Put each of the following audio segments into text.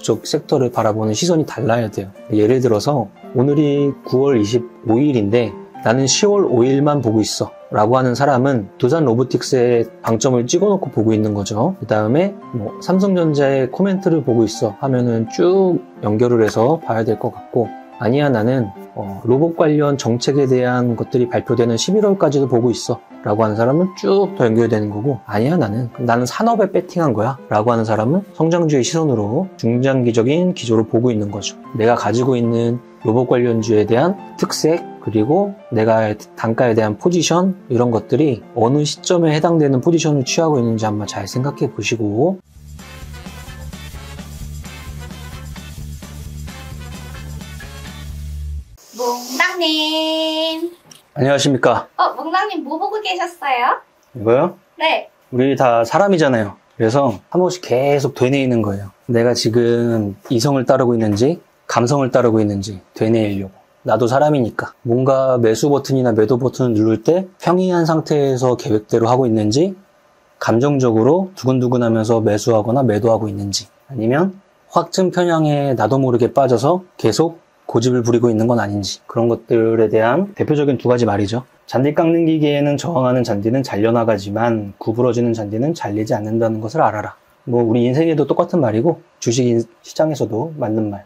그쪽 섹터를 바라보는 시선이 달라야 돼요. 예를 들어서 오늘이 9월 25일인데 나는 10월 5일만 보고 있어 라고 하는 사람은 두산 로보틱스의 방점을 찍어놓고 보고 있는 거죠. 그 다음에 삼성전자의 코멘트를 보고 있어 하면은 쭉 연결을 해서 봐야 될 것 같고, 아니야 나는 로봇 관련 정책에 대한 것들이 발표되는 11월까지도 보고 있어 라고 하는 사람은 쭉 더 연결되는 거고, 아니야 나는 산업에 배팅한 거야 라고 하는 사람은 성장주의 시선으로 중장기적인 기조를 보고 있는 거죠. 내가 가지고 있는 로봇 관련주에 대한 특색, 그리고 내가 단가에 대한 포지션, 이런 것들이 어느 시점에 해당되는 포지션을 취하고 있는지 한번 잘 생각해 보시고, 몽땅님. 안녕하십니까. 몽땅님 뭐 보고 계셨어요? 이거요? 네. 우리 다 사람이잖아요. 그래서 한 번씩 계속 되뇌이는 거예요. 내가 지금 이성을 따르고 있는지 감성을 따르고 있는지 되뇌이려고. 나도 사람이니까 뭔가 매수 버튼이나 매도 버튼을 누를 때 평이한 상태에서 계획대로 하고 있는지, 감정적으로 두근두근하면서 매수하거나 매도하고 있는지, 아니면 확증 편향에 나도 모르게 빠져서 계속 고집을 부리고 있는 건 아닌지, 그런 것들에 대한 대표적인 두 가지 말이죠. 잔디 깎는 기계에는 저항하는 잔디는 잘려나가지만 구부러지는 잔디는 잘리지 않는다는 것을 알아라. 우리 인생에도 똑같은 말이고 주식 시장에서도 맞는 말.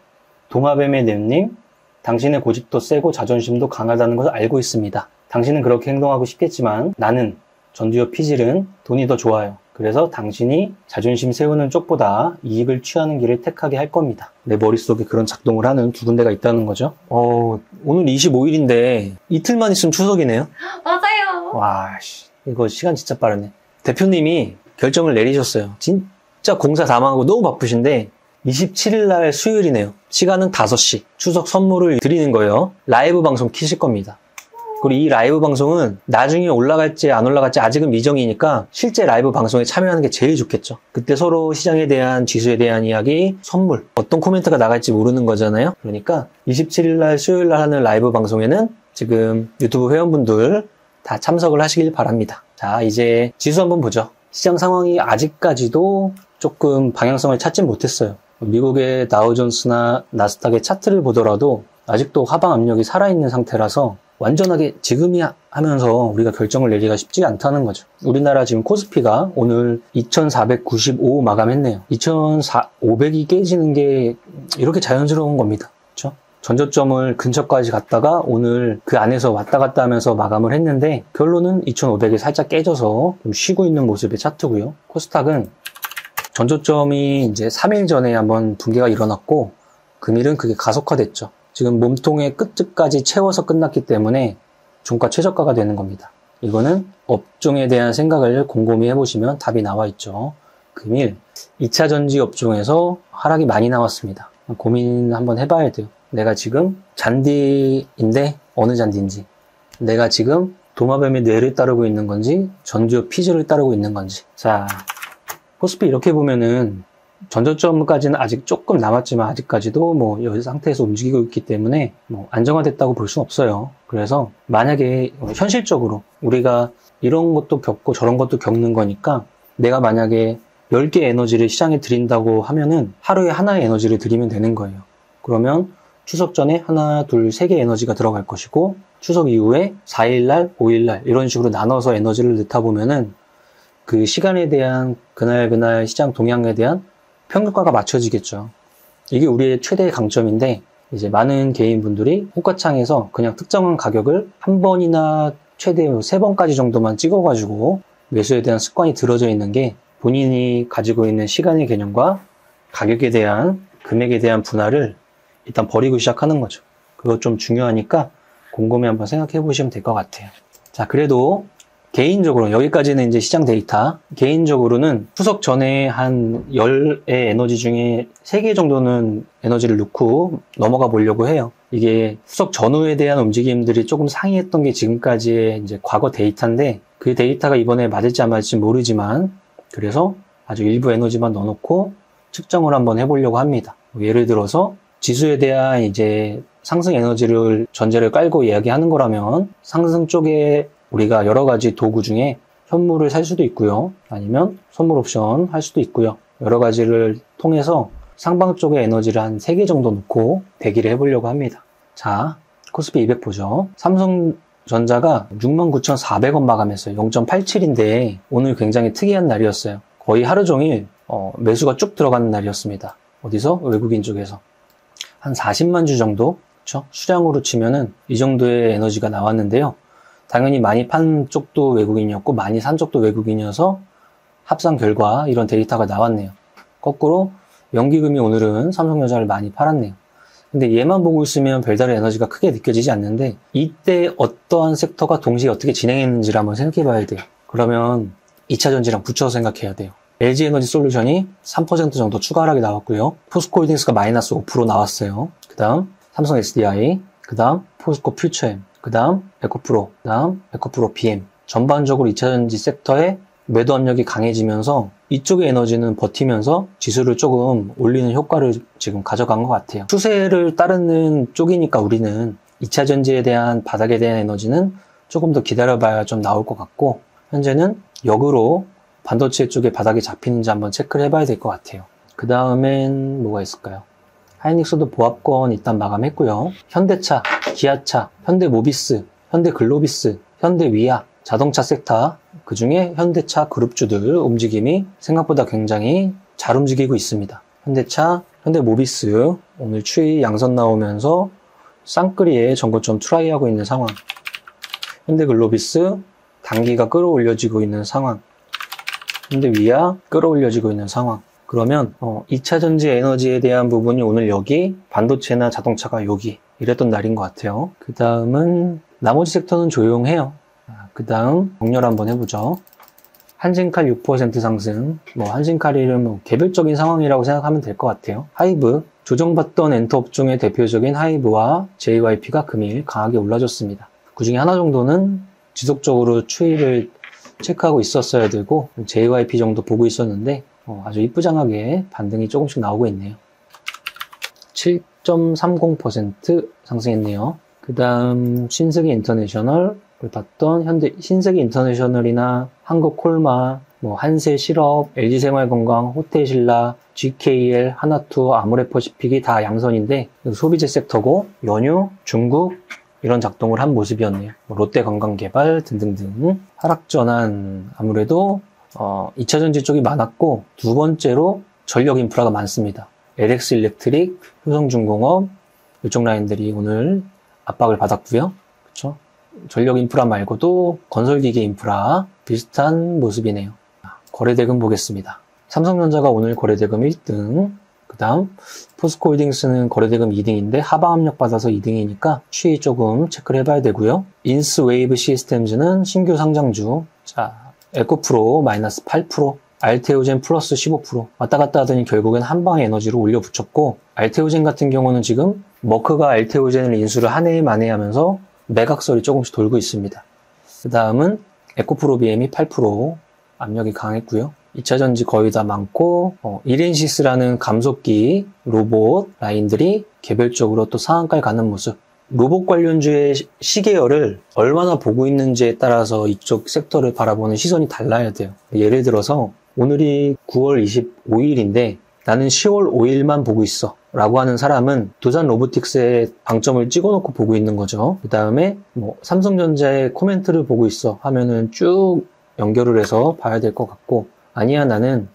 도마뱀의 냄님, 당신의 고집도 세고 자존심도 강하다는 것을 알고 있습니다. 당신은 그렇게 행동하고 싶겠지만 나는 전두엽 피질은 돈이 더 좋아요. 그래서 당신이 자존심 세우는 쪽보다 이익을 취하는 길을 택하게 할 겁니다. 내 머릿속에 그런 작동을 하는 두 군데가 있다는 거죠. 오늘 25일인데 이틀만 있으면 추석이네요. 맞아요. 와, 이거 시간 진짜 빠르네. 대표님이 결정을 내리셨어요. 진짜 공사 다 망하고 너무 바쁘신데 27일 날 수요일이네요. 시간은 5시. 추석 선물을 드리는 거예요. 라이브 방송 키실 겁니다. 그리고 이 라이브 방송은 나중에 올라갈지 안 올라갈지 아직은 미정이니까 실제 라이브 방송에 참여하는 게 제일 좋겠죠. 그때 서로 시장에 대한, 지수에 대한 이야기, 선물, 어떤 코멘트가 나갈지 모르는 거잖아요. 그러니까 27일 날 수요일 날 하는 라이브 방송에는 지금 유튜브 회원분들 다 참석을 하시길 바랍니다. 자, 이제 지수 한번 보죠. 시장 상황이 아직까지도 조금 방향성을 찾진 못했어요. 미국의 다우존스나 나스닥의 차트를 보더라도 아직도 하방 압력이 살아있는 상태라서 완전하게 지금이 하면서 우리가 결정을 내리기가 쉽지 않다는 거죠. 우리나라 지금 코스피가 오늘 2495 마감했네요. 2500이 깨지는 게 이렇게 자연스러운 겁니다. 그렇죠? 전저점을 근처까지 갔다가 오늘 그 안에서 왔다 갔다 하면서 마감을 했는데 결론은 2500이 살짝 깨져서 좀 쉬고 있는 모습의 차트고요. 코스닥은 전저점이 이제 3일 전에 한번 붕괴가 일어났고 금일은 그게 가속화됐죠. 지금 몸통의 끝까지 채워서 끝났기 때문에 종가 최저가가 되는 겁니다. 이거는 업종에 대한 생각을 곰곰이 해보시면 답이 나와 있죠. 금일 2차 전지 업종에서 하락이 많이 나왔습니다. 고민 한번 해봐야 돼요. 내가 지금 잔디인데 어느 잔디인지, 내가 지금 도마뱀의 뇌를 따르고 있는 건지 전두엽 피즈를 따르고 있는 건지. 자, 코스피 이렇게 보면은 전저점까지는 아직 조금 남았지만 아직까지도 이 상태에서 움직이고 있기 때문에 안정화됐다고 볼 수는 없어요. 그래서 만약에 현실적으로 우리가 이런 것도 겪고 저런 것도 겪는 거니까 내가 만약에 10개 에너지를 시장에 드린다고 하면은 하루에 하나의 에너지를 드리면 되는 거예요. 그러면 추석 전에 하나, 둘, 3개 에너지가 들어갈 것이고 추석 이후에 4일날, 5일날 이런 식으로 나눠서 에너지를 넣다 보면은 그 시간에 대한 그날 시장 동향에 대한 평균가가 맞춰지겠죠. 이게 우리의 최대의 강점인데 이제 많은 개인분들이 호가창에서 그냥 특정한 가격을 한 번이나 최대 3번까지 정도만 찍어가지고 매수에 대한 습관이 들어져 있는 게 본인이 가지고 있는 시간의 개념과 가격에 대한 금액에 대한 분할을 일단 버리고 시작하는 거죠. 그거 좀 중요하니까 곰곰이 한번 생각해 보시면 될 것 같아요. 자, 그래도 개인적으로 여기까지는 이제 시장 데이터. 개인적으로는 추석 전에 한 10의 에너지 중에 3개 정도는 에너지를 넣고 넘어가 보려고 해요. 이게 추석 전후에 대한 움직임들이 조금 상이했던 게 지금까지의 이제 과거 데이터인데 그 데이터가 이번에 맞을지 안 맞을지 모르지만 그래서 아주 일부 에너지만 넣어놓고 측정을 한번 해보려고 합니다. 예를 들어서 지수에 대한 이제 상승 에너지를 전제를 깔고 이야기하는 거라면 상승 쪽에 우리가 여러 가지 도구 중에 현물을 살 수도 있고요. 아니면 선물 옵션 할 수도 있고요. 여러 가지를 통해서 상방 쪽에 에너지를 한 3개 정도 놓고 대기를 해보려고 합니다. 자, 코스피 200 보죠. 삼성전자가 69,400원 마감했어요. 0.87인데 오늘 굉장히 특이한 날이었어요. 거의 하루 종일 매수가 쭉 들어가는 날이었습니다. 어디서? 외국인 쪽에서. 한 40만 주 정도? 그쵸? 수량으로 치면은 이 정도의 에너지가 나왔는데요. 당연히 많이 판 쪽도 외국인이었고 많이 산 쪽도 외국인이어서 합산 결과 이런 데이터가 나왔네요. 거꾸로 연기금이 오늘은 삼성전자를 많이 팔았네요. 근데 얘만 보고 있으면 별다른 에너지가 크게 느껴지지 않는데 이때 어떠한 섹터가 동시에 어떻게 진행했는지를 한번 생각해 봐야 돼요. 그러면 2차전지랑 붙여서 생각해야 돼요. LG에너지솔루션이 3% 정도 추가 하락이 나왔고요. 포스코홀딩스가 마이너스 5% 나왔어요. 그 다음 삼성 SDI, 그 다음 포스코 퓨처엠, 그 다음 에코프로, 그 다음 에코프로 BM. 전반적으로 2차전지 섹터의 매도 압력이 강해지면서 이쪽의 에너지는 버티면서 지수를 조금 올리는 효과를 지금 가져간 것 같아요. 추세를 따르는 쪽이니까 우리는 2차전지에 대한 바닥에 대한 에너지는 조금 더 기다려봐야 좀 나올 것 같고 현재는 역으로 반도체 쪽에 바닥이 잡히는지 한번 체크를 해봐야 될 것 같아요. 그 다음엔 뭐가 있을까요? 하이닉스도 보합권 일단 마감했고요. 현대차, 기아차, 현대모비스, 현대글로비스, 현대위아, 자동차 섹터 그 중에 현대차 그룹주들 움직임이 생각보다 굉장히 잘 움직이고 있습니다. 현대차, 현대모비스 오늘 추이 양선 나오면서 쌍끌이에 전고점 트라이하고 있는 상황. 현대글로비스 단기가 끌어올려지고 있는 상황. 현대위아 끌어올려지고 있는 상황. 그러면 2차전지 에너지에 대한 부분이 오늘 여기, 반도체나 자동차가 여기 이랬던 날인 것 같아요. 그 다음은 나머지 섹터는 조용해요. 그 다음 정렬 한번 해보죠. 한진칼 6% 상승. 한진칼은 개별적인 상황이라고 생각하면 될 것 같아요. 하이브, 조정받던 엔터 업종의 대표적인 하이브와 JYP가 금일 강하게 올라줬습니다. 그 중에 하나 정도는 지속적으로 추이를 체크하고 있었어야 되고 JYP 정도 보고 있었는데 아주 이쁘장하게 반등이 조금씩 나오고 있네요. 7.30% 상승했네요. 그 다음 신세계 인터내셔널 봤던 신세계 인터내셔널이나 한국콜마, 한세실업, LG생활건강, 호텔신라, GKL, 하나투어, 아모레퍼시픽이 다 양선인데 소비재 섹터고 연유, 중국 이런 작동을 한 모습이었네요. 롯데관광개발 등등등 하락전환 아무래도 2차전지 쪽이 많았고 두 번째로 전력 인프라가 많습니다. LX 일렉트릭, 효성중공업 이쪽 라인들이 오늘 압박을 받았고요. 그렇죠? 전력 인프라 말고도 건설기계 인프라 비슷한 모습이네요. 거래대금 보겠습니다. 삼성전자가 오늘 거래대금 1등, 그 다음 포스코홀딩스는 거래대금 2등인데 하방압력 받아서 2등이니까 추이 조금 체크를 해봐야 되고요. 인스웨이브 시스템즈는 신규 상장주, 자 에코프로 마이너스 8%, 알테오젠 플러스 15% 왔다 갔다 하더니 결국엔 한방에 에너지로 올려붙였고 알테오젠 같은 경우는 지금 머크가 알테오젠을 인수를 한 해 만에 하면서 매각설이 조금씩 돌고 있습니다. 그 다음은 에코프로 BM이 8% 압력이 강했고요. 2차전지 거의 다 많고 이렌시스라는 감속기 로봇 라인들이 개별적으로 또 상한가에 가는 모습. 로봇 관련주의 시계열을 얼마나 보고 있는지에 따라서 이쪽 섹터를 바라보는 시선이 달라야 돼요. 예를 들어서 오늘이 9월 25일인데 나는 10월 5일만 보고 있어 라고 하는 사람은 두산 로보틱스의 방점을 찍어놓고 보고 있는 거죠. 그 다음에 삼성전자의 코멘트를 보고 있어 하면은 쭉 연결을 해서 봐야 될 것 같고 아니야 나는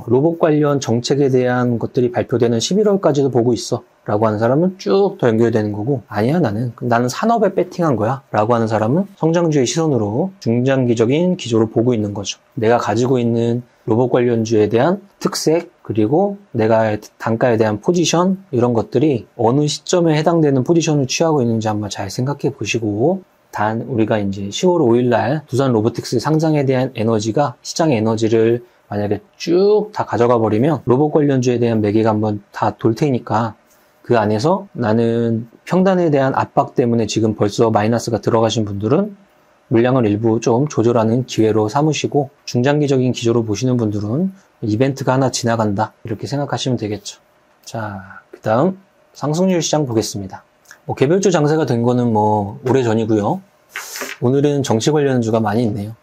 로봇 관련 정책에 대한 것들이 발표되는 11월까지도 보고 있어 라고 하는 사람은 쭉 더 연결되는 거고 아니야 나는 산업에 배팅한 거야 라고 하는 사람은 성장주의 시선으로 중장기적인 기조를 보고 있는 거죠. 내가 가지고 있는 로봇 관련주에 대한 특색 그리고 내가 단가에 대한 포지션 이런 것들이 어느 시점에 해당되는 포지션을 취하고 있는지 한번 잘 생각해 보시고 단 우리가 이제 10월 5일 날 두산 로보틱스 상장에 대한 에너지가 시장의 에너지를 만약에 쭉 다 가져가 버리면 로봇 관련주에 대한 매개가 한번 다 돌 테니까 그 안에서 나는 평단에 대한 압박 때문에 지금 벌써 마이너스가 들어가신 분들은 물량을 일부 좀 조절하는 기회로 삼으시고 중장기적인 기조로 보시는 분들은 이벤트가 하나 지나간다 이렇게 생각하시면 되겠죠. 자, 그 다음 상승률 시장 보겠습니다. 개별주 장세가 된 거는 오래전이고요. 오늘은 정치 관련주가 많이 있네요.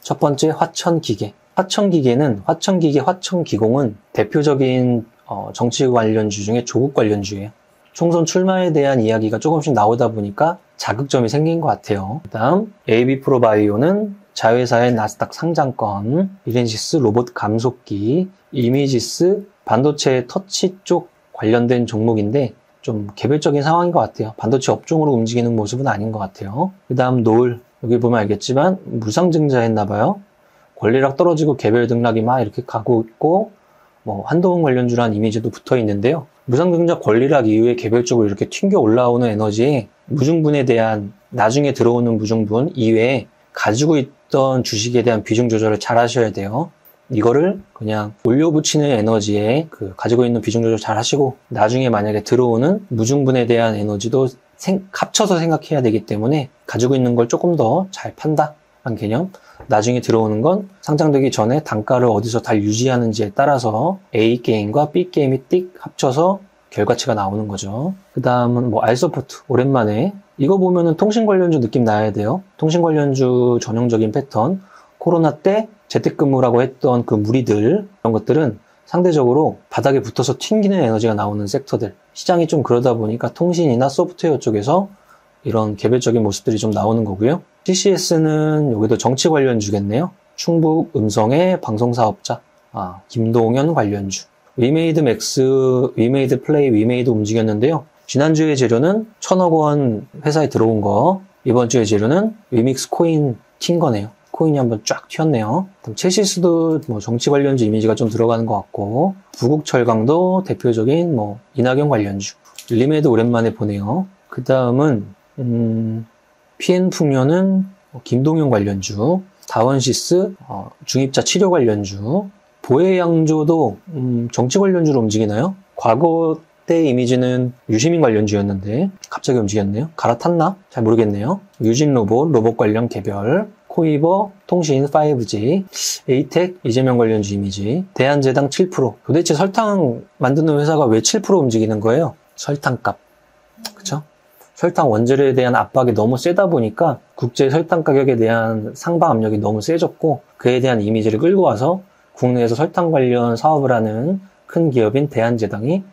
첫 번째 화천기계. 화천기계, 화천기공은 대표적인 정치 관련주 중에 조국 관련주예요. 총선 출마에 대한 이야기가 조금씩 나오다 보니까 자극점이 생긴 것 같아요. 그 다음 AB프로바이오는 자회사의 나스닥 상장권, 이렌시스 로봇 감속기, 이미지스 반도체 터치 쪽 관련된 종목인데 좀 개별적인 상황인 것 같아요. 반도체 업종으로 움직이는 모습은 아닌 것 같아요. 그 다음 노을, 여기 보면 알겠지만 무상증자 했나봐요. 권리락 떨어지고 개별 등락이 막 이렇게 가고 있고 뭐 한동훈 관련주라는 이미지도 붙어 있는데요. 무상증자 권리락 이후에 개별적으로 이렇게 튕겨 올라오는 에너지에 무중분에 대한 나중에 들어오는 무중분 이외에 가지고 있던 주식에 대한 비중 조절을 잘 하셔야 돼요. 이거를 그냥 올려붙이는 에너지에 가지고 있는 비중 조절 잘 하시고 나중에 만약에 들어오는 무중분에 대한 에너지도 합쳐서 생각해야 되기 때문에 가지고 있는 걸 조금 더 잘 판다라는 개념. 나중에 들어오는 건 상장되기 전에 단가를 어디서 잘 유지하는지에 따라서 A 게임과 B 게임이 띡 합쳐서 결과치가 나오는 거죠. 그 다음은 뭐 알서포트 오랜만에 이거 보면은 통신 관련주 느낌 나야 돼요. 통신 관련주 전형적인 패턴. 코로나 때 재택근무라고 했던 그 무리들 이런 것들은 상대적으로 바닥에 붙어서 튕기는 에너지가 나오는 섹터들. 시장이 좀 그러다 보니까 통신이나 소프트웨어 쪽에서 이런 개별적인 모습들이 좀 나오는 거고요. CCS는 여기도 정치 관련주겠네요. 충북 음성의 방송사업자, 김동연 관련주. 위메이드 맥스, 위메이드 플레이, 위메이드 움직였는데요. 지난주의 재료는 1,000억 원 회사에 들어온 거, 이번 주의 재료는 위믹스 코인 튄 거네요. 코인이 한번 쫙 튀었네요. 체시스도 뭐 정치 관련주 이미지가 좀 들어가는 것 같고, 부국철강도 대표적인 뭐 이낙연 관련주. 리메드 오랜만에 보네요. 그 다음은 PN풍료는 김동연 관련주, 다원시스 중입자 치료 관련주, 보혜양조도 정치 관련주로 움직이나요? 과거 때 이미지는 유시민 관련주였는데 갑자기 움직였네요. 갈아탔나? 잘 모르겠네요. 유진로봇, 로봇 관련 개별, 코이버, 통신 5G, 에이텍, 이재명 관련주 이미지, 대한제당 7%. 도대체 설탕 만드는 회사가 왜 7% 움직이는 거예요? 설탕값. 그쵸? 설탕 원재료에 대한 압박이 너무 세다 보니까 국제 설탕 가격에 대한 상방 압력이 너무 세졌고 그에 대한 이미지를 끌고 와서 국내에서 설탕 관련 사업을 하는 큰 기업인 대한제당이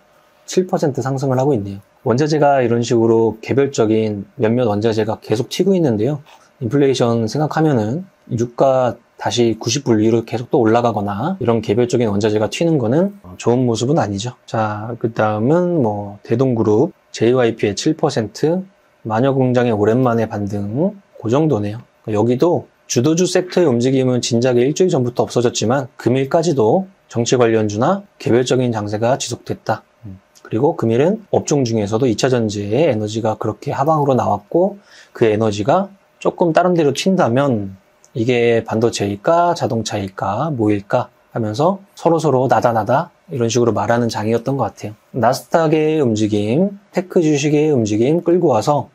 7% 상승을 하고 있네요. 원자재가 이런 식으로 개별적인 몇몇 원자재가 계속 튀고 있는데요. 인플레이션 생각하면은 유가 다시 90불 위로 계속 또 올라가거나 이런 개별적인 원자재가 튀는 거는 좋은 모습은 아니죠. 자, 그 다음은 뭐 대동그룹, JYP의 7%, 마녀공장의 오랜만에 반등, 그 정도네요. 여기도 주도주 섹터의 움직임은 진작에 일주일 전부터 없어졌지만 금일까지도 정치 관련주나 개별적인 장세가 지속됐다. 그리고 금일은 업종 중에서도 2차전지의 에너지가 그렇게 하방으로 나왔고 그 에너지가 조금 다른 데로 튄다면 이게 반도체일까 자동차일까 뭐일까 하면서 서로서로 나다 이런 식으로 말하는 장이었던 것 같아요. 나스닥의 움직임, 테크 주식의 움직임 끌고 와서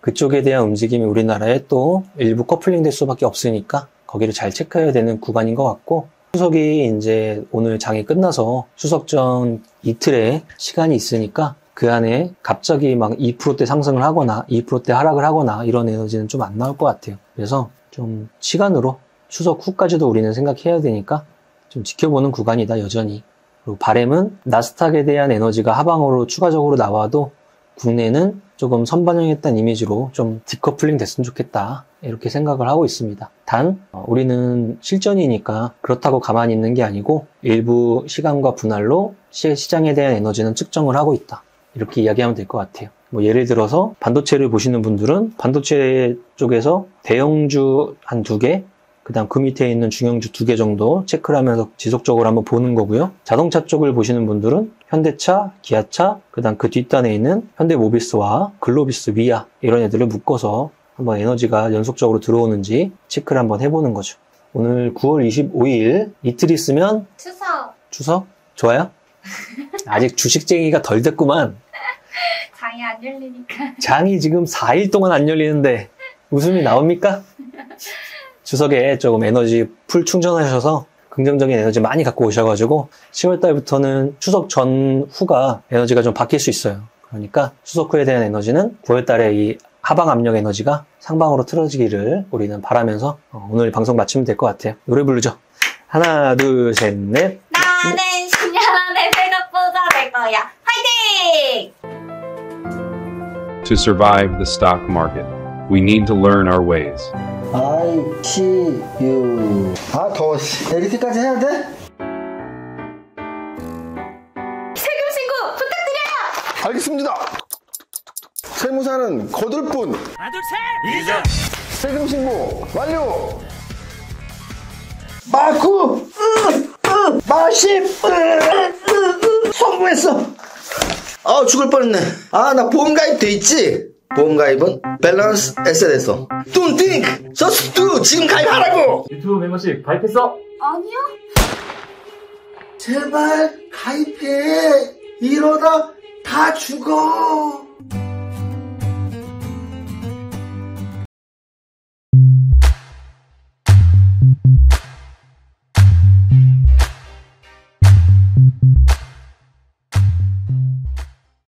그쪽에 대한 움직임이 우리나라에 또 일부 커플링 될 수밖에 없으니까 거기를 잘 체크해야 되는 구간인 것 같고 추석이 이제 오늘 장이 끝나서 추석 전 이틀의 시간이 있으니까 그 안에 갑자기 막 2%대 상승을 하거나 2%대 하락을 하거나 이런 에너지는 좀 안 나올 것 같아요. 그래서 좀 시간으로 추석 후까지도 우리는 생각해야 되니까 좀 지켜보는 구간이다 여전히. 그리고 바램은 나스닥에 대한 에너지가 하방으로 추가적으로 나와도 국내는 조금 선반영했다는 이미지로 좀 디커플링 됐으면 좋겠다 이렇게 생각을 하고 있습니다. 단 우리는 실전이니까 그렇다고 가만히 있는 게 아니고 일부 시간과 분할로 시장에 대한 에너지는 측정을 하고 있다 이렇게 이야기하면 될 것 같아요. 뭐 예를 들어서 반도체를 보시는 분들은 반도체 쪽에서 대형주 한 2개 그 다음 그 밑에 있는 중형주 2개 정도 체크를 하면서 지속적으로 한번 보는 거고요. 자동차 쪽을 보시는 분들은 현대차, 기아차, 그 다음 그 뒷단에 있는 현대모비스와 글로비스, 위아 이런 애들을 묶어서 한번 에너지가 연속적으로 들어오는지 체크를 한번 해보는 거죠. 오늘 9월 25일 이틀 있으면 추석? 좋아요? 아직 주식쟁이가 덜 됐구만. 장이 안 열리니까. 장이 지금 4일 동안 안 열리는데 웃음이 나옵니까? 추석에 조금 에너지 풀 충전하셔서 긍정적인 에너지 많이 갖고 오셔가지고 10월달부터는 추석 전후가 에너지가 좀 바뀔 수 있어요. 그러니까 추석 후에 대한 에너지는 9월달에 이 하방 압력 에너지가 상방으로 틀어지기를 우리는 바라면서 오늘 방송 마치면 될 것 같아요. 노래 부르죠. 하나, 둘, 셋, 넷. 나는 10년 안에 배가 부자 될 거야. 화이팅! To survive the stock market, we need to learn our ways. I see you. 아, 더워. 이렇게까지 해야 돼? 세금 신고 부탁드려요. 알겠습니다. 세무사는 거둘 뿐. 세금 신고 완료. 마구 마십 성공했어. 아, 죽을 뻔했네. 아, 나 보험 가입 돼 있지? 보험 가입은 밸런스 에셋에서. Don't think, just do. 지금 가입하라고. 유튜브 멤버십 가입했어? 아니요? 제발 가입해. 이러다 다 죽어.